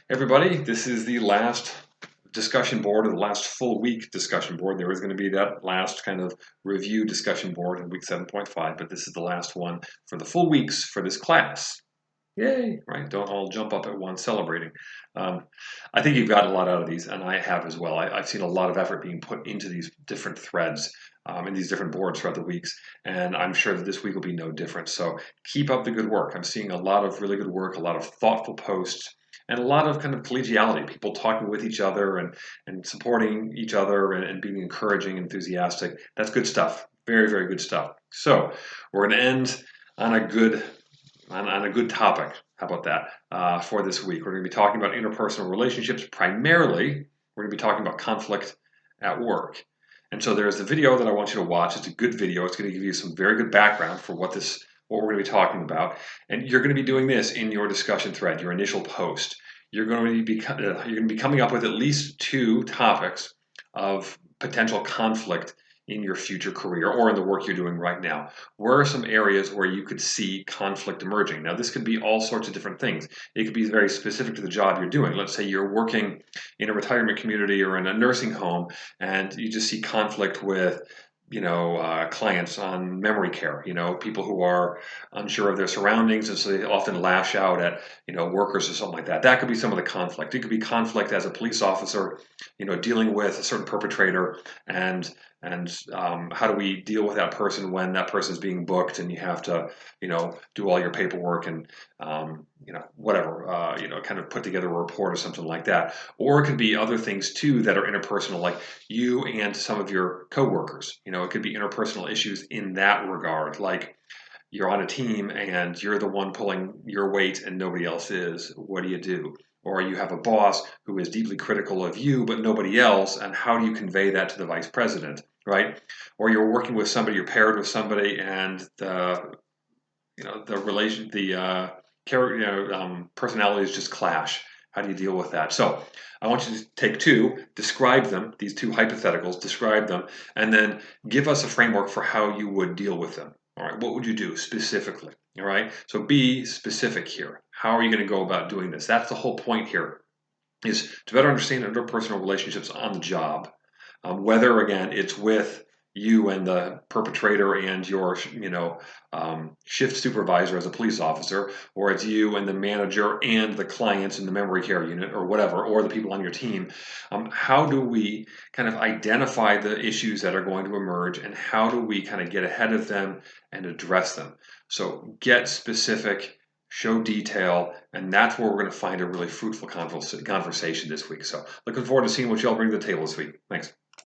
Everybody, this is the last discussion board, or the last full week discussion board. There is going to be that last kind of review discussion board in week 7.5, but this is the last one for the full weeks for this class. Yay, right? Don't all jump up at once celebrating. Um, I think you've got a lot out of these, and I have as well. I've seen a lot of effort being put into these different threads in these different boards throughout the weeks, and I'm sure that this week will be no different. So keep up the good work. I'm seeing a lot of really good work, a lot of thoughtful posts, and a lot of kind of collegiality, people talking with each other and supporting each other and being encouraging, enthusiastic. That's good stuff. Very, very good stuff. So we're going to end on a good topic. How about that for this week? We're going to be talking about interpersonal relationships. Primarily, we're going to be talking about conflict at work. And so there's a video that I want you to watch. It's a good video. It's going to give you some very good background for what we're going to be talking about. And you're going to be doing this in your discussion thread, your initial post. You're going to be coming up with at least two topics of potential conflict in your future career or in the work you're doing right now. Where are some areas where you could see conflict emerging? Now, this could be all sorts of different things. It could be very specific to the job you're doing. Let's say you're working in a retirement community or in a nursing home, and you just see conflict with clients on memory care, people who are unsure of their surroundings, and so they often lash out at, workers or something like that. That could be some of the conflict. It could be conflict as a police officer, dealing with a certain perpetrator, and how do we deal with that person when that person is being booked and you have to, do all your paperwork and, whatever, kind of put together a report or something like that. Or it could be other things too that are interpersonal, like you and some of your coworkers. It could be interpersonal issues in that regard, like you're on a team and you're the one pulling your weight and nobody else is. What do you do? Or you have a boss who is deeply critical of you but nobody else, and how do you convey that to the vice president, right? Or you're working with somebody, you're paired with somebody, and personalities just clash. How do you deal with that? So I want you to take two, describe them, these two hypotheticals, describe them, and then give us a framework for how you would deal with them. All right, what would you do specifically? All right, so be specific here. How are you going to go about doing this? That's the whole point here, is to better understand interpersonal relationships on the job. Whether, again, it's with you and the perpetrator and your shift supervisor as a police officer, or it's you and the manager and the clients in the memory care unit, or whatever, or the people on your team. How do we kind of identify the issues that are going to emerge, and how do we kind of get ahead of them and address them? So get specific, show detail, and that's where we're going to find a really fruitful conversation this week. So looking forward to seeing what y'all bring to the table this week. Thanks.